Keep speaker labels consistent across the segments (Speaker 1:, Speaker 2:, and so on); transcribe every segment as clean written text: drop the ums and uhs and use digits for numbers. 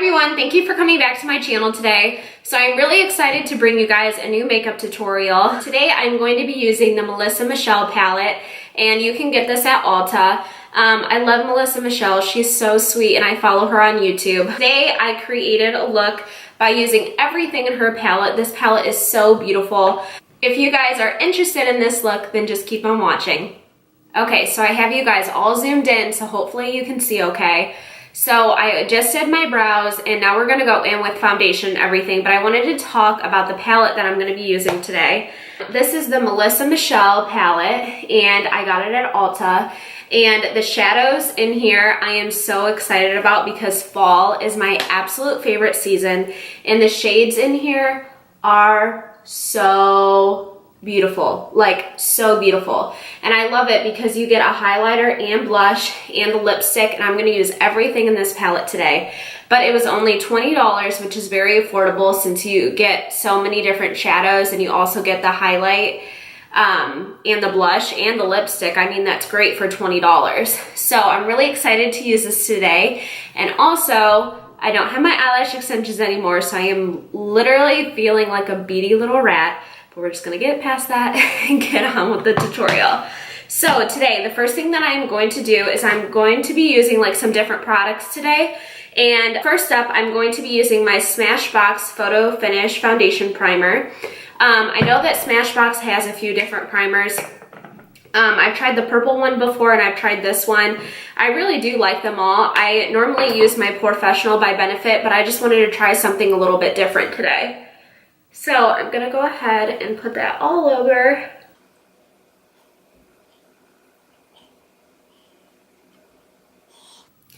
Speaker 1: everyone, thank you for coming back to my channel today. So I'm really excited to bring you guys a new makeup tutorial. Today I'm going to be using the Melisa Michelle palette, and you can get this at Ulta. I love Melisa Michelle, she's so sweet and I follow her on YouTube. Today I created a look by using everything in her palette. This palette is so beautiful. If you guys are interested in this look, then just keep on watching. Okay, so I have you guys all zoomed in, so hopefully you can see okay. So I just did my brows and now we're gonna go in with foundation and everything, but I wanted to talk about the palette that I'm gonna be using today. This is the Melisa Michelle palette and I got it at Ulta. And the shadows in here I am so excited about because fall is my absolute favorite season, and the shades in here are so beautiful, like so beautiful. And I love it because you get a highlighter and blush and the lipstick, and I'm going to use everything in this palette today. But it was only $20, which is very affordable since you get so many different shadows and you also get the highlight and the blush and the lipstick. I mean, that's great for $20. So I'm really excited to use this today. And also, I don't have my eyelash extensions anymore, so I am literally feeling like a beady little rat. But we're just gonna get past that and get on with the tutorial. So today, the first thing that I'm going to do is I'm going to be using like some different products today. And first up, I'm going to be using my Smashbox Photo Finish Foundation Primer. I know that Smashbox has a few different primers. I've tried the purple one before and I've tried this one. I really do like them all. I normally use my Professional by Benefit, but I just wanted to try something a little bit different today. So I'm gonna go ahead and put that all over.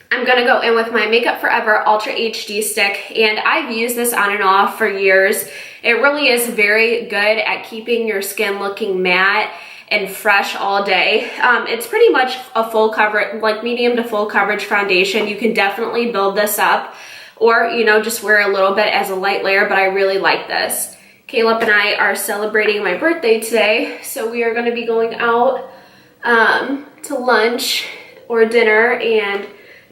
Speaker 1: I'm gonna go in with my Makeup Forever Ultra HD stick, and I've used this on and off for years. It really is very good at keeping your skin looking matte and fresh all day. It's pretty much a full coverage, like medium to full coverage foundation. You can definitely build this up, or you know, just wear a little bit as a light layer, but I really like this. Caleb and I are celebrating my birthday today, so we are going to be going out to lunch or dinner and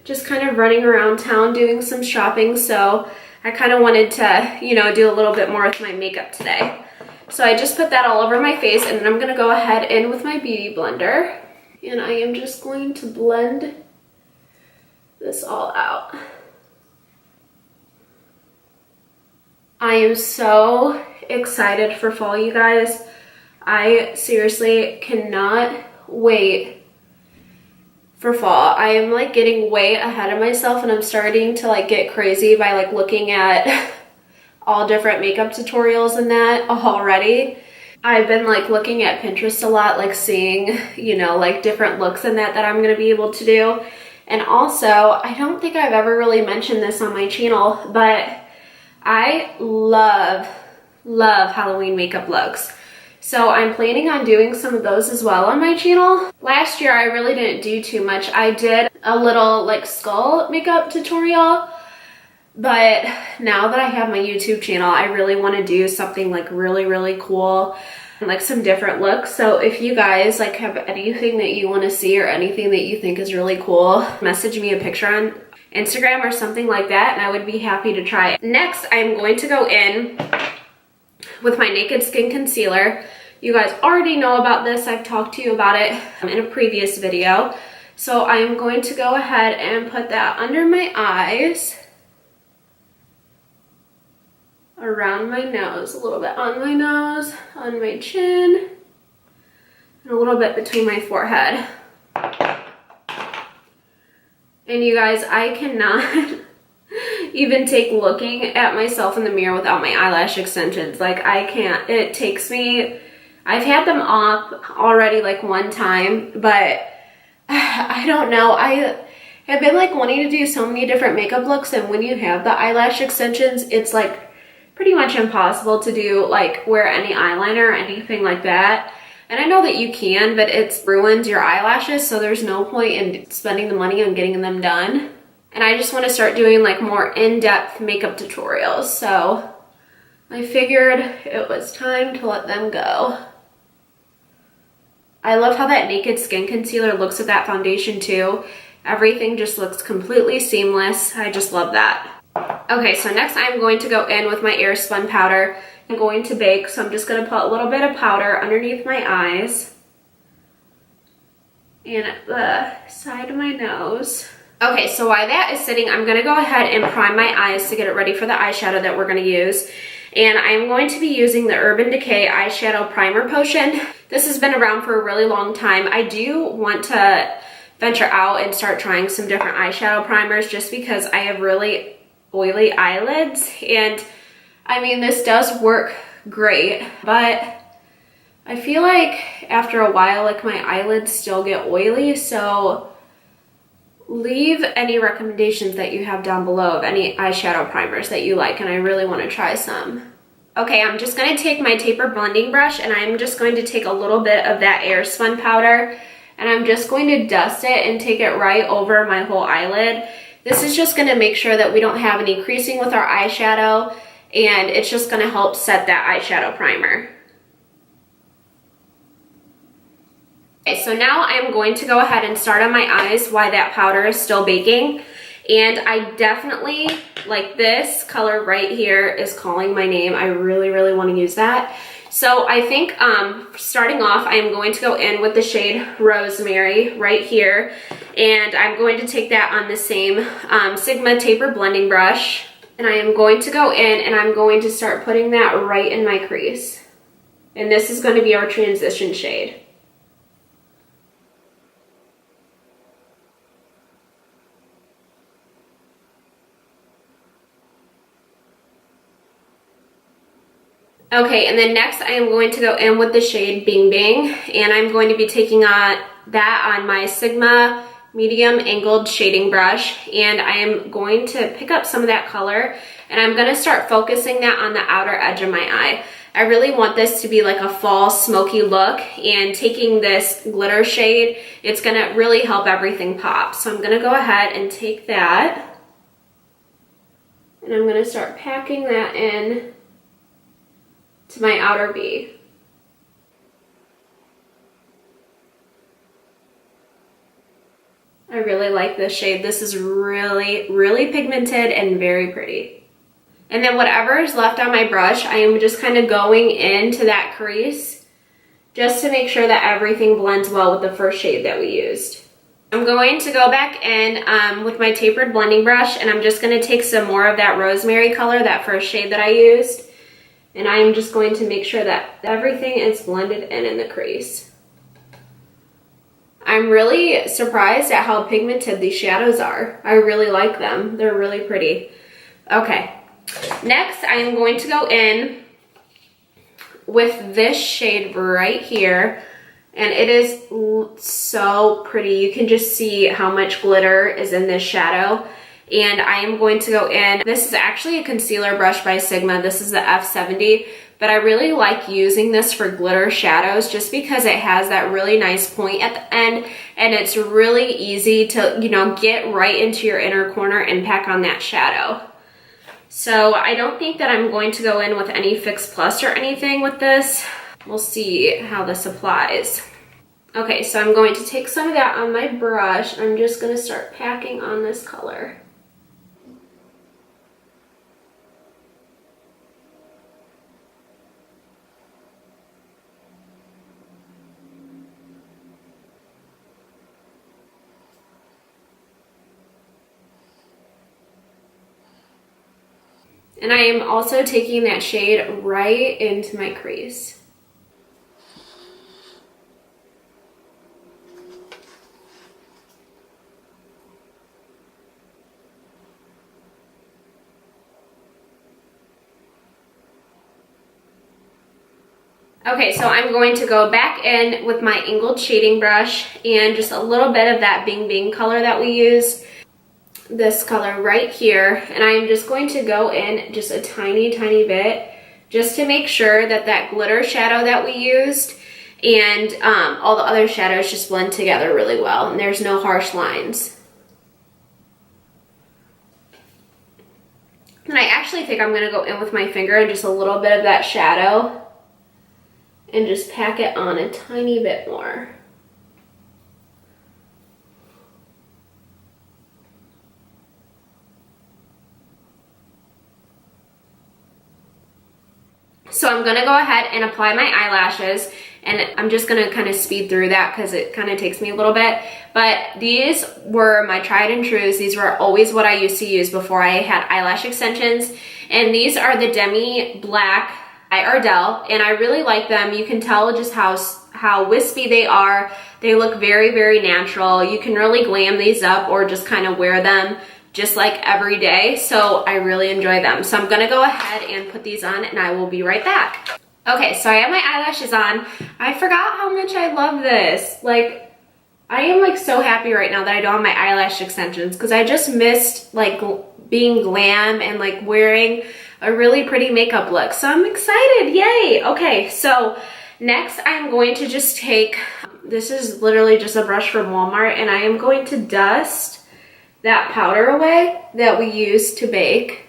Speaker 1: just kind of running around town doing some shopping. So I kind of wanted to, you know, do a little bit more with my makeup today. So I just put that all over my face, and then I'm going to go ahead in with my beauty blender, and I am just going to blend this all out. I am so excited for fall, you guys. I seriously cannot wait for fall. I am like getting way ahead of myself, and I'm starting to like get crazy by like looking at all different makeup tutorials and that already. I've been like looking at Pinterest a lot, like seeing, you know, like different looks and that I'm gonna be able to do. And also, I don't think I've ever really mentioned this on my channel, but I love Halloween makeup looks. So I'm planning on doing some of those as well on my channel. Last year I really didn't do too much. I did a little like skull makeup tutorial, but now that I have my YouTube channel, I really want to do something like really cool and like some different looks. So if you guys like have anything that you want to see or anything that you think is really cool, message me a picture on Instagram or something like that, and I would be happy to try it. Next, I'm going to go in with my Naked Skin Concealer. You guys already know about this. I've talked to you about it in a previous video. So I'm going to go ahead and put that under my eyes, around my nose, a little bit on my nose, on my chin, and a little bit between my forehead. And you guys, I cannot even take looking at myself in the mirror without my eyelash extensions. Like I can't, it takes me, I've had them off already like one time, but I don't know. I have been like wanting to do so many different makeup looks, and when you have the eyelash extensions, it's like pretty much impossible to do like wear any eyeliner or anything like that. And I know that you can, but it's ruins your eyelashes, so there's no point in spending the money on getting them done. And I just want to start doing like more in-depth makeup tutorials, so I figured it was time to let them go. I love how that Naked Skin Concealer looks with that foundation too. Everything just looks completely seamless. I just love that. Okay, so next I'm going to go in with my air spun powder. I'm going to bake, so I'm just going to put a little bit of powder underneath my eyes and at the side of my nose. Okay, so while that is sitting, I'm going to go ahead and prime my eyes to get it ready for the eyeshadow that we're going to use. And I'm going to be using the Urban Decay Eyeshadow Primer Potion. This has been around for a really long time. I do want to venture out and start trying some different eyeshadow primers just because I have really oily eyelids. And I mean, this does work great, but I feel like after a while, like my eyelids still get oily. So leave any recommendations that you have down below of any eyeshadow primers that you like, and I really want to try some. Okay, I'm just going to take my taper blending brush and I'm just going to take a little bit of that air spun powder and I'm just going to dust it and take it right over my whole eyelid. This is just going to make sure that we don't have any creasing with our eyeshadow, and it's just going to help set that eyeshadow primer. Okay, so now I'm going to go ahead and start on my eyes while that powder is still baking. And I definitely, like, this color right here is calling my name. I really, really want to use that. So I think starting off, I'm going to go in with the shade Rosemary right here. And I'm going to take that on the same Sigma taper blending brush. And I am going to go in and I'm going to start putting that right in my crease. And this is going to be our transition shade. Okay, and then next I am going to go in with the shade Bing Bing, and I'm going to be taking that on my Sigma medium angled shading brush, and I am going to pick up some of that color and I'm going to start focusing that on the outer edge of my eye. I really want this to be like a fall smoky look, and taking this glitter shade, it's going to really help everything pop. So I'm going to go ahead and take that and I'm going to start packing that in to my outer V. I really like this shade. This is really, really pigmented and very pretty. And then whatever is left on my brush, I am just kind of going into that crease just to make sure that everything blends well with the first shade that we used. I'm going to go back in with my tapered blending brush, and I'm just going to take some more of that rosemary color, that first shade that I used. And I am just going to make sure that everything is blended in the crease. I'm really surprised at how pigmented these shadows are. I really like them. They're really pretty. Okay, next I am going to go in with this shade right here. And it is so pretty. You can just see how much glitter is in this shadow. And I am going to go in, this is actually a concealer brush by Sigma. This is the F70, but I really like using this for glitter shadows just because it has that really nice point at the end, and it's really easy to, you know, get right into your inner corner and pack on that shadow. So I don't think that I'm going to go in with any Fix Plus or anything with this. We'll see how this applies. Okay, so I'm going to take some of that on my brush. I'm just going to start packing on this color. And I am also taking that shade right into my crease. Okay, so I'm going to go back in with my angled shading brush and just a little bit of that Bing Bing color that we used. This color right here, and I'm just going to go in just a tiny bit just to make sure that that glitter shadow that we used and all the other shadows just blend together really well and there's no harsh lines. And I actually think I'm going to go in with my finger and just a little bit of that shadow and just pack it on a tiny bit more. So I'm gonna go ahead and apply my eyelashes, and I'm just gonna kind of speed through that because it kind of takes me a little bit. But these were my tried and trues. These were always what I used to use before I had eyelash extensions. And these are the Demi Black by Ardell, and I really like them. You can tell just how wispy they are. They look very, very natural. You can really glam these up or just kind of wear them just like every day. So I really enjoy them. So I'm gonna go ahead and put these on, and I will be right back. Okay, so I have my eyelashes on. I forgot how much I love this. Like, I am like so happy right now that I don't have my eyelash extensions because I just missed like being glam and like wearing a really pretty makeup look. So I'm excited, yay. Okay, so next I'm going to just take, this is literally just a brush from Walmart, and I am going to dust that powder away that we used to bake.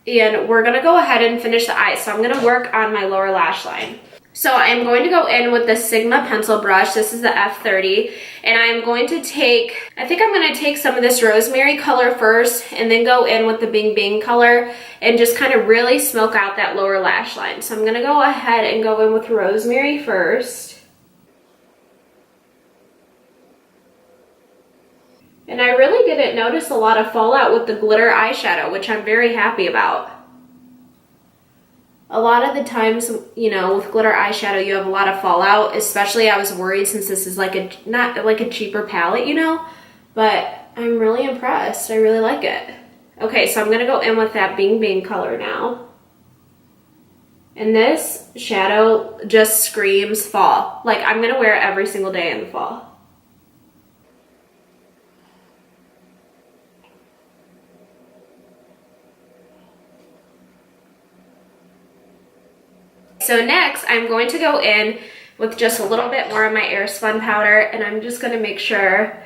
Speaker 1: And we're gonna go ahead and finish the eyes. So I'm gonna work on my lower lash line. So I'm going to go in with the Sigma pencil brush. This is the F30. And I'm going to take, I think I'm gonna take some of this rosemary color first and then go in with the Bing Bing color and just kind of really smoke out that lower lash line. So I'm gonna go ahead and go in with rosemary first. And I really didn't notice a lot of fallout with the glitter eyeshadow, which I'm very happy about. A lot of the times, you know, with glitter eyeshadow, you have a lot of fallout, especially I was worried since this is like a, not like a cheaper palette, you know, but I'm really impressed. I really like it. Okay, so I'm gonna go in with that Bing Bing color now. And this shadow just screams fall. Like, I'm gonna wear it every single day in the fall. So next, I'm going to go in with just a little bit more of my Airspun powder, and I'm just gonna make sure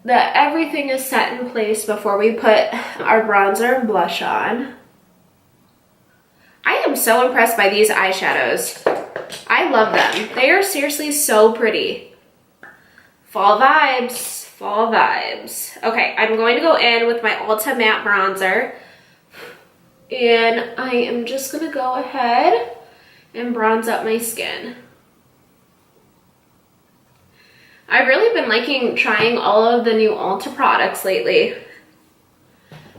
Speaker 1: that everything is set in place before we put our bronzer and blush on. I am so impressed by these eyeshadows. I love them. They are seriously so pretty. Fall vibes, fall vibes. Okay, I'm going to go in with my Ulta Matte Bronzer, and I am just gonna go ahead and bronze up my skin. I've really been liking trying all of the new Ulta products lately.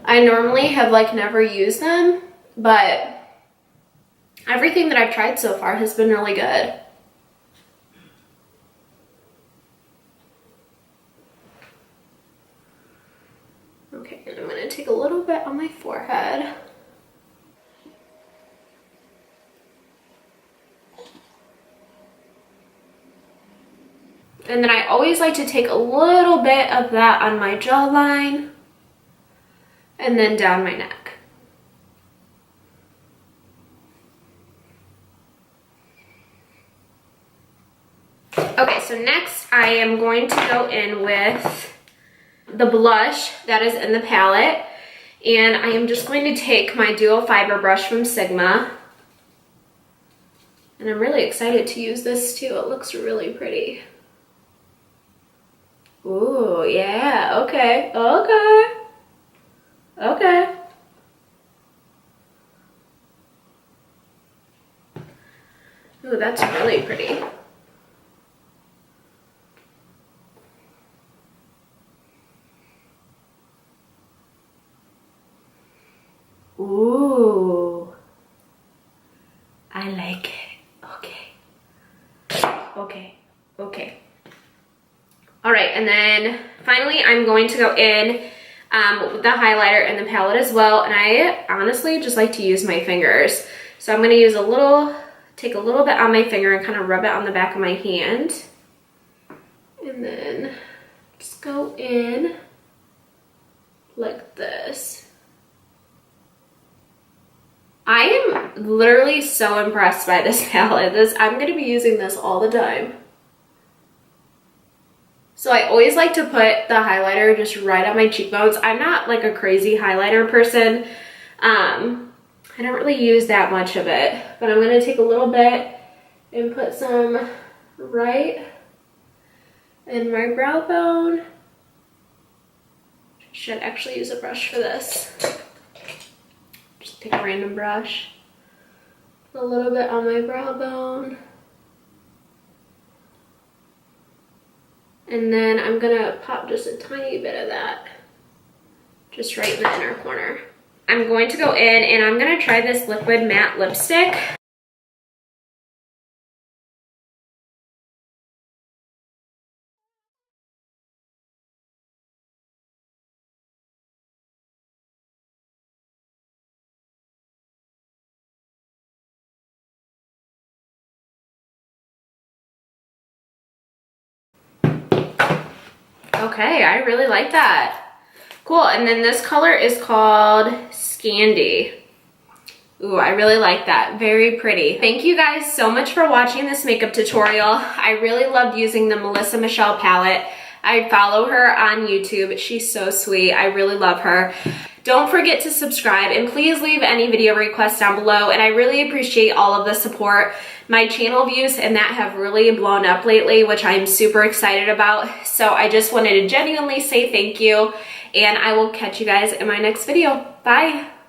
Speaker 1: I normally have like never used them, but everything that I've tried so far has been really good. Okay, and I'm gonna take a little bit on my forehead. And then I always like to take a little bit of that on my jawline and then down my neck. Okay, so next I am going to go in with the blush that is in the palette, and I am just going to take my dual fiber brush from Sigma, and I'm really excited to use this too. It looks really pretty. Ooh, yeah, okay, okay, okay. Ooh, that's really pretty. Ooh, I like it. Okay, okay, okay. All right, and then finally I'm going to go in with the highlighter and the palette as well, and I honestly just like to use my fingers. So I'm gonna use a little, take a little bit on my finger and kind of rub it on the back of my hand. And then just go in like this. I am literally so impressed by this palette. I'm gonna be using this all the time. So I always like to put the highlighter just right on my cheekbones. I'm not like a crazy highlighter person. I don't really use that much of it, but I'm gonna take a little bit and put some right in my brow bone. Should actually use a brush for this. Just Take a random brush. A little bit on my brow bone. And then I'm gonna pop just a tiny bit of that, just right in the inner corner. I'm going to go in and I'm gonna try this liquid matte lipstick. Okay, I really like that. Cool, and then this color is called Scandy. Ooh, I really like that. Very pretty. Thank you guys so much for watching this makeup tutorial. I really loved using the Melissa Michelle palette. I follow her on YouTube. She's so sweet. I really love her. Don't forget to subscribe and please leave any video requests down below, and I really appreciate all of the support. My channel views and that have really blown up lately, which I'm super excited about. So I just wanted to genuinely say thank you, and I will catch you guys in my next video. Bye.